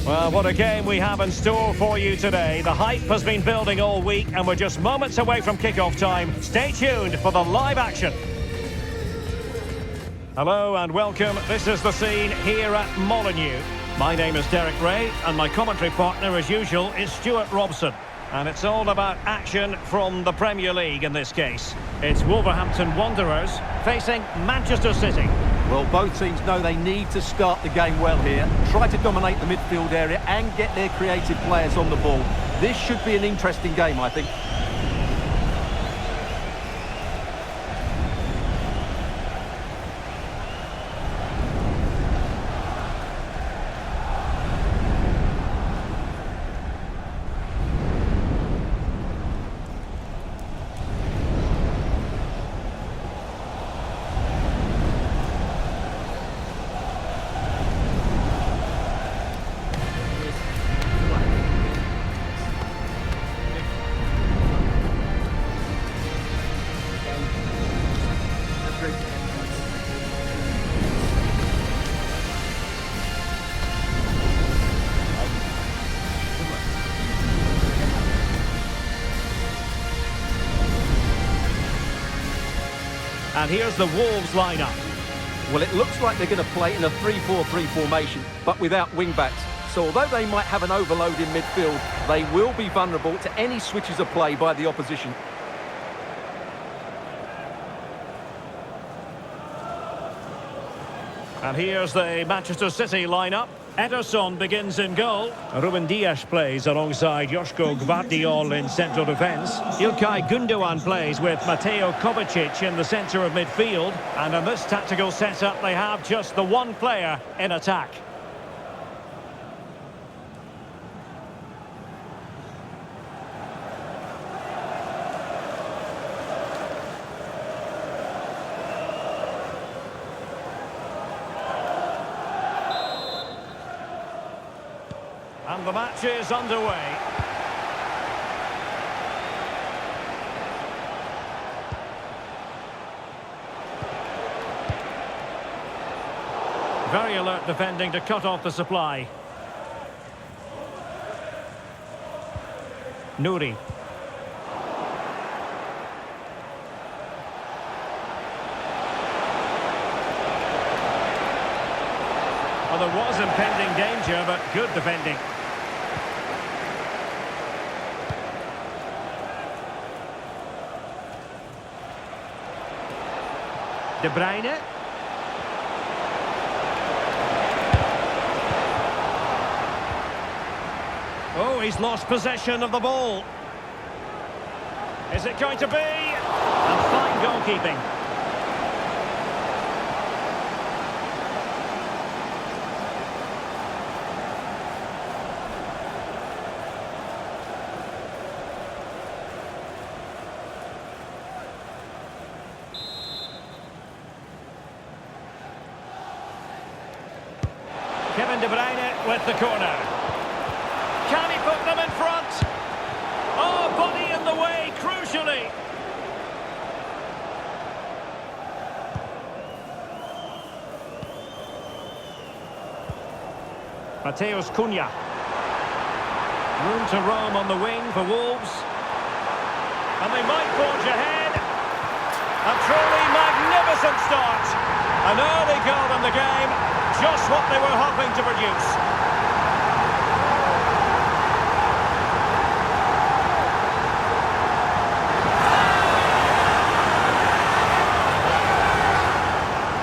Well, what a game we have in store for you today. The hype has been building all week and we're just moments away from kick-off time. Stay tuned for the live action. Hello and welcome. This is The Scene here at Molineux. My name is Derek Ray and my commentary partner as usual is Stuart Robson. And it's all about action from the Premier League in this case. It's Wolverhampton Wanderers facing Manchester City. Well, both teams know they need to start the game well here. Try to dominate the midfield area and get their creative players on the ball. This should be an interesting game, I think. And here's the Wolves lineup. Well, it looks like they're going to play in a 3-4-3 formation, but without wing-backs. So although they might have an overload in midfield, they will be vulnerable to any switches of play by the opposition. And here's the Manchester City lineup. Ederson begins in goal. Ruben Dias plays alongside Joško Gvardiol in central defence. Ilkay Gundogan plays with Mateo Kovacic in the centre of midfield. And in this tactical setup, they have just the one player in attack. And the match is underway. Very alert defending to cut off the supply. Nouri. Well, there was impending danger, but good defending. De Bruyne. Oh, he's lost possession of the ball. Is it going to be? And fine goalkeeping. Kevin De Bruyne with the corner. Can he put them in front? Oh, body in the way, crucially. Mateus Cunha. Room to roam on the wing for Wolves. And they might forge ahead. A truly magnificent start. An early goal in the game. Just what they were hoping to produce.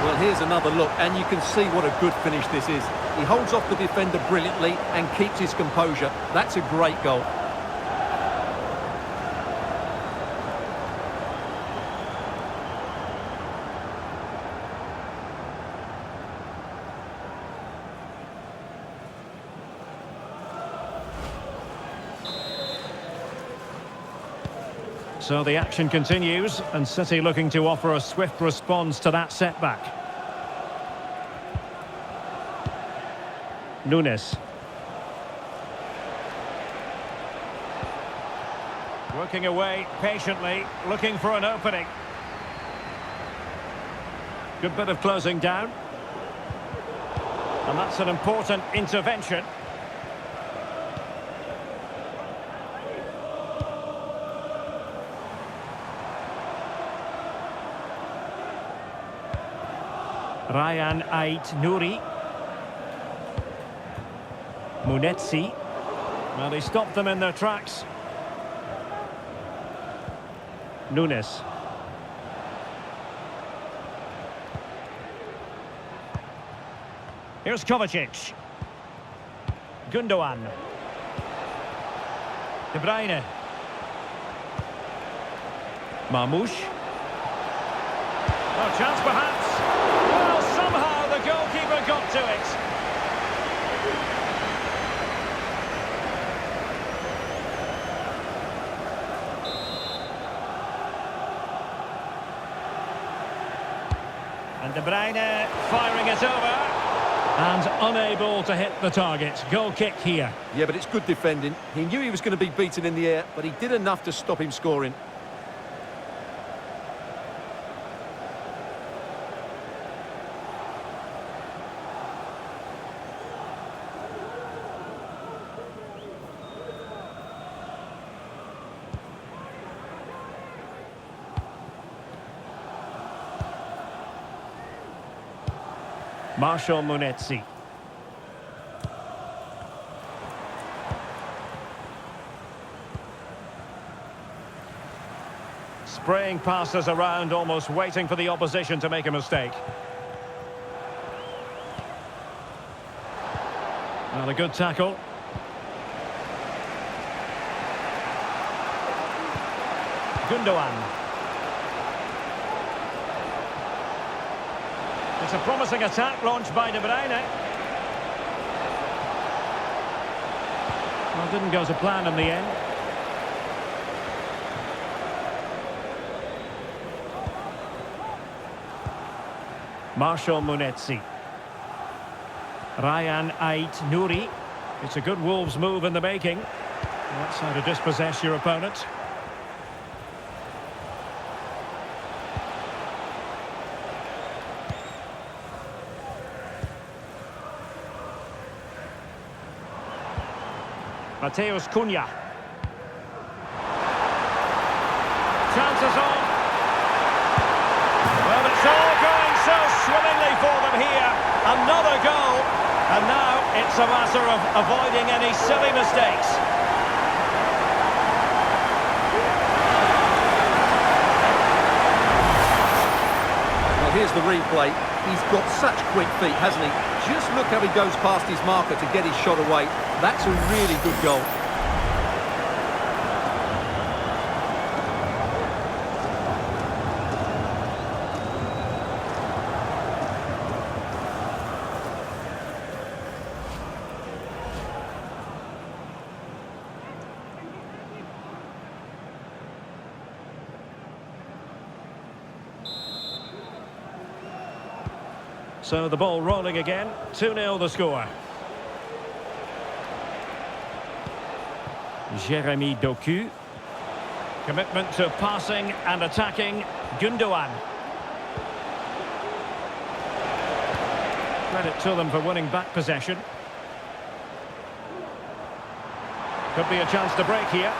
Well, here's another look, and you can see what a good finish this is. He holds off the defender brilliantly and keeps his composure. That's a great goal. So the action continues, and City looking to offer a swift response to that setback. Nunes. Working away patiently, looking for an opening. Good bit of closing down. And that's an important intervention. Ryan Ait Nouri. Munetsi. Well, he stopped them in their tracks. Nunes. Here's Kovacic. Gundogan. De Bruyne. Marmoush. Oh, chance perhaps. Well, somehow the goalkeeper got to it. And De Bruyne firing it over. And unable to hit the target. Goal kick here. Yeah, but it's good defending. He knew he was going to be beaten in the air, but he did enough to stop him scoring. Marshall Munetsi. Spraying passes around, almost waiting for the opposition to make a mistake. Well, a good tackle. Gundogan. It's a promising attack launched by De Bruyne. Well, didn't go to plan in the end. Marshall Munetsi. Ryan Ait Nouri. It's a good Wolves move in the making. That's how to dispossess your opponent. Mateus Cunha. Chances on. Well, it's all going so swimmingly for them here. Another goal. And now it's a matter of avoiding any silly mistakes. Well, here's the replay. He's got such quick feet, hasn't he? Just look how he goes past his marker to get his shot away. That's a really good goal. So the ball rolling again. 2-0 the score. Jeremy Doku. Commitment to passing and attacking. Gundogan. Credit to them for winning back possession. Could be a chance to break here.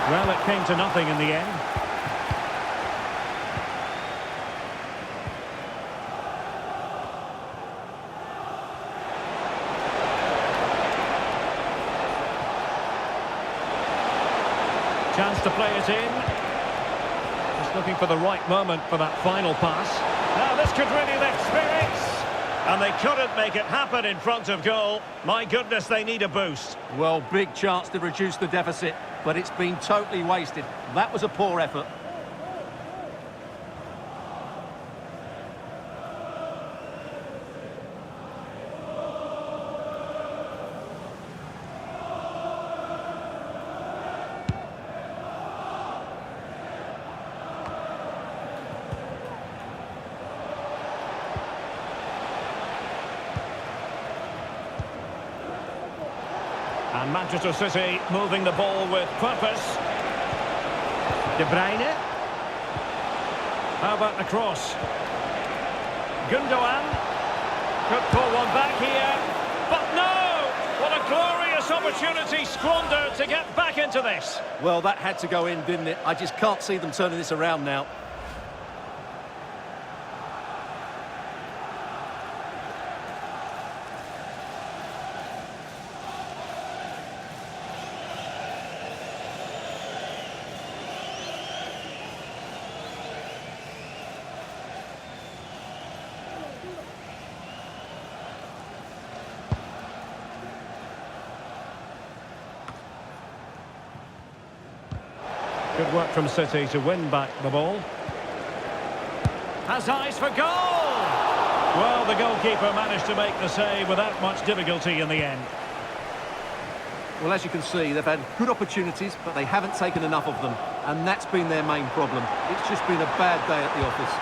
Well, it came to nothing in the end. Chance to play it in. Just looking for the right moment for that final pass. Now this could really lift spirits. And they couldn't make it happen in front of goal. My goodness, they need a boost. Well, big chance to reduce the deficit, but it's been totally wasted. That was a poor effort. And Manchester City moving the ball with purpose. De Bruyne. How about the cross? Gundogan. Could pull one back here. But no! What a glorious opportunity squandered to get back into this. Well, that had to go in, didn't it? I just can't see them turning this around now. Good work from City to win back the ball. Has eyes for goal! Well, the goalkeeper managed to make the save without much difficulty in the end. Well, as you can see, they've had good opportunities, but they haven't taken enough of them. And that's been their main problem. It's just been a bad day at the office.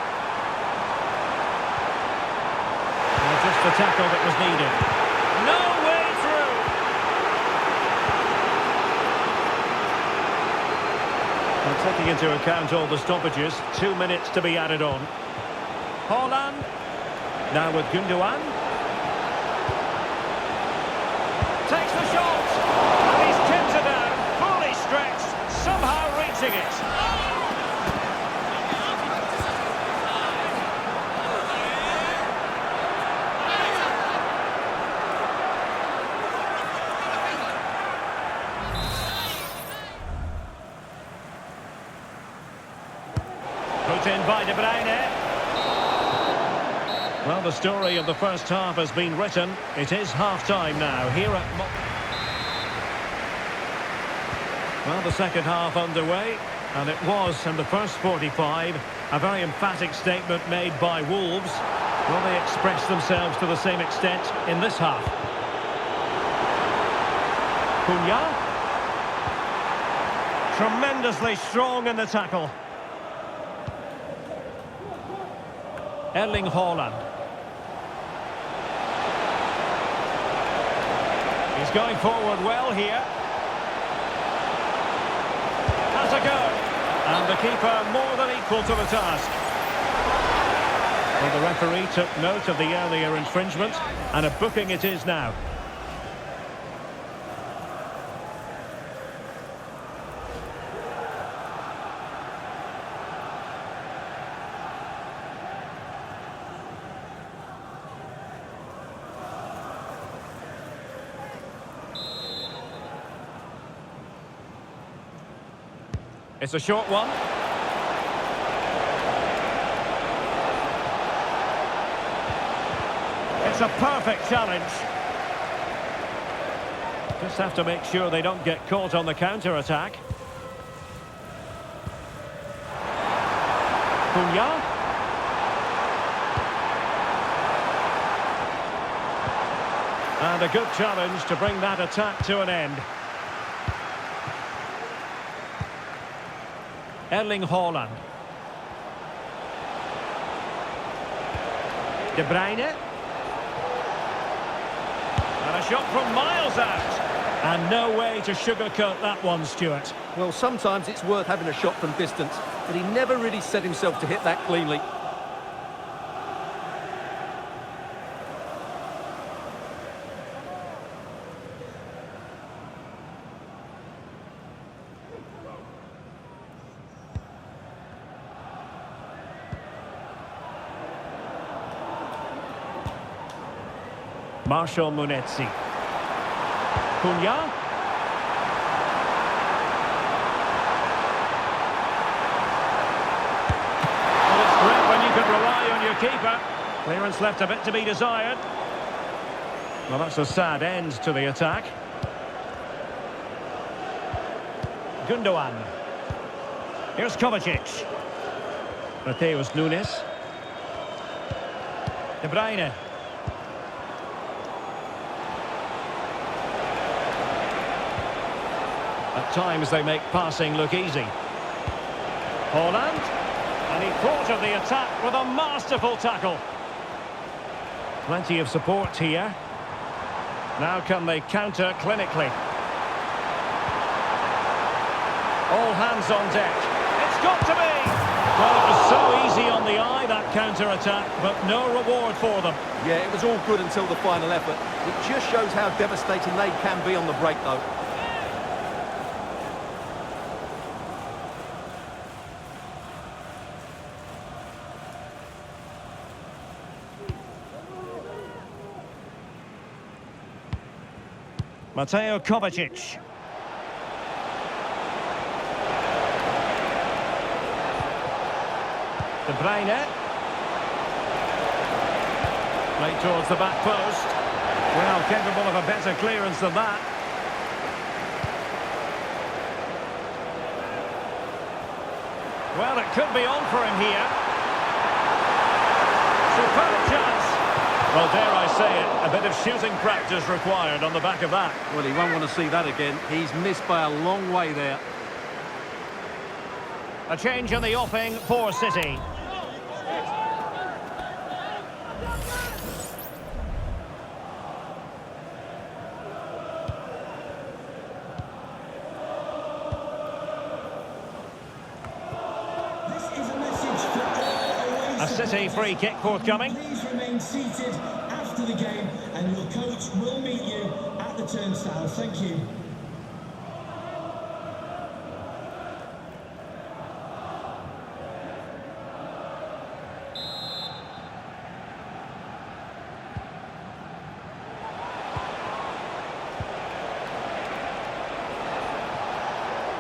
Well, just the tackle that was needed. No way through! Well, taking into account all the stoppages, 2 minutes to be added on. Haaland. Now with Gundogan. Takes the shot! And he's tipped it down, fully stretched, somehow reaching it. Put in by De Bruyne. Well, the story of the first half has been written. It is half-time now here at... Well, the second half underway, and it was, in the first 45, a very emphatic statement made by Wolves. Will they express themselves to the same extent in this half? Cunha. Tremendously strong in the tackle. Erling Haaland. He's going forward well here. Has a go. And the keeper more than equal to the task. Well, the referee took note of the earlier infringement, and a booking it is now. It's a short one. It's a perfect challenge. Just have to make sure they don't get caught on the counter-attack. Cunha. And a good challenge to bring that attack to an end. Erling Haaland. De Bruyne. And a shot from miles out. And no way to sugarcoat that one, Stuart. Well, sometimes it's worth having a shot from distance, but he never really set himself to hit that cleanly. Marshall Munetsi. Cunha. Well, it's great when you can rely on your keeper. Clearance left a bit to be desired. Well, that's a sad end to the attack. Gundogan. Here's Kovacic. Mateus Nunes. De Bruyne. At times they make passing look easy. Haaland. And he thought of the attack with a masterful tackle. Plenty of support here. Now can they counter clinically? All hands on deck. It's got to be! Well, it was so easy on the eye, that counter-attack, but no reward for them. Yeah, it was all good until the final effort. It just shows how devastating they can be on the break, though. Mateo Kovacic. De Bruyne. Played towards the back post. Well, capable of a better clearance than that. Well, it could be on for him here. Superb chance. Well, dare I say it, a bit of shooting practice required on the back of that. Well, he won't want to see that again. He's missed by a long way there. A change in the offing for City. A City free kick forthcoming. Please remain seated after the game, and your coach will meet you at the turnstile. Thank you.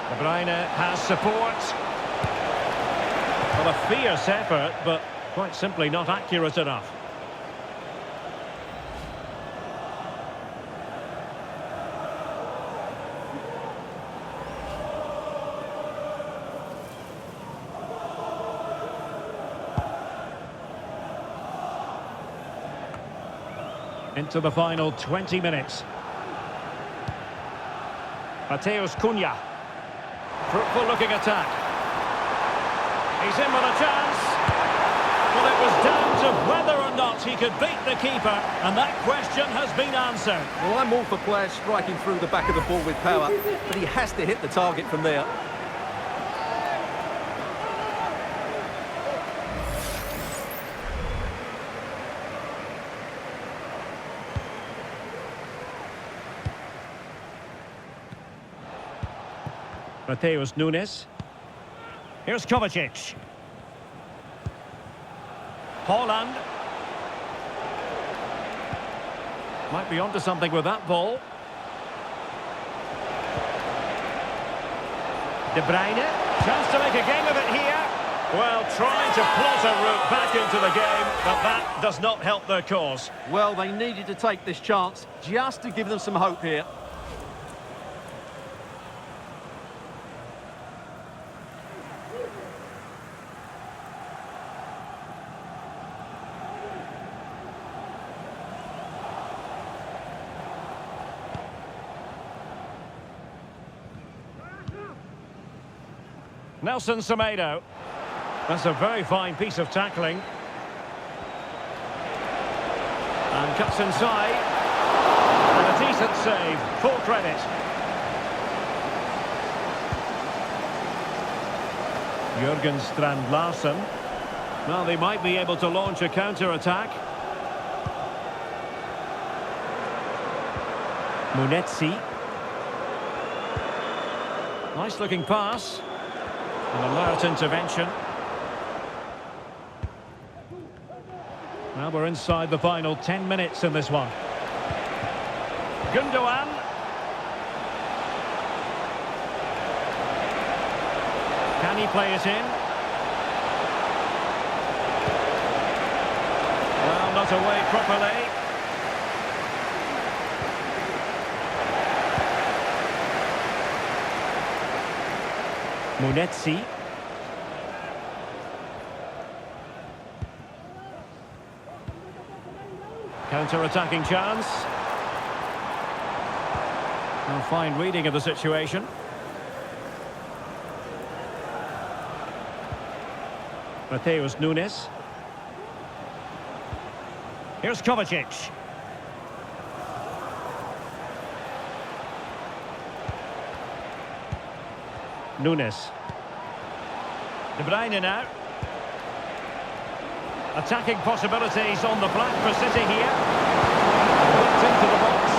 De Bruyne has support. Well, a fierce effort, but quite simply not accurate enough. Into the final 20 minutes. Mateus Cunha. Fruitful looking attack. He's in with a chance. Well, it was down to whether or not he could beat the keeper, and that question has been answered. Well, I'm all for players striking through the back of the ball with power, but he has to hit the target from there. Mateus Nunes. Here's Kovacic. Haaland. Might be onto something with that ball. De Bruyne. Chance to make a game of it here. Well, trying to plot a route back into the game, but that does not help their cause. Well, they needed to take this chance just to give them some hope here. Nelson Semedo. That's a very fine piece of tackling. And cuts inside. And a decent save. Full credit. Jurgen Strand Larsen. Well, they might be able to launch a counter-attack. Munetsi. Nice looking pass. An alert intervention. Now we're inside the final 10 minutes in this one. Gundogan. Can he play it in? Well, not away properly. Munetsi. Counter-attacking chance. A fine reading of the situation. Mateus Nunes. Here's Kovacic. Nunes. De Bruyne now. Attacking possibilities on the flank for City here. Whipped into the box.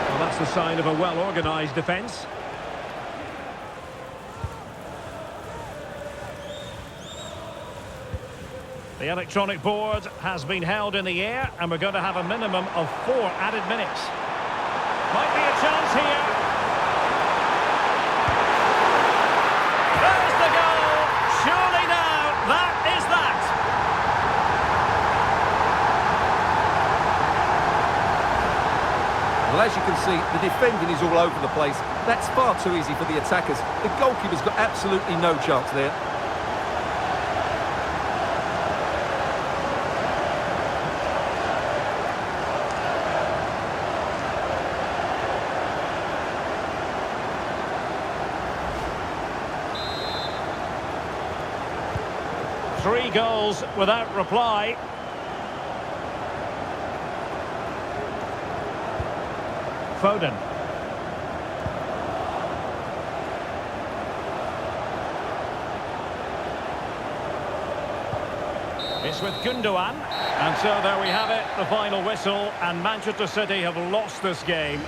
Well, that's the sign of a well-organised defence. The electronic board has been held in the air, and we're going to have a minimum of 4 added minutes. Might be a chance here. There's the goal. Surely now, that is that. Well, as you can see, the defending is all over the place. That's far too easy for the attackers. The goalkeeper's got absolutely no chance there. Three goals without reply. Foden. It's with Gundogan. And so there we have it, the final whistle, and Manchester City have lost this game.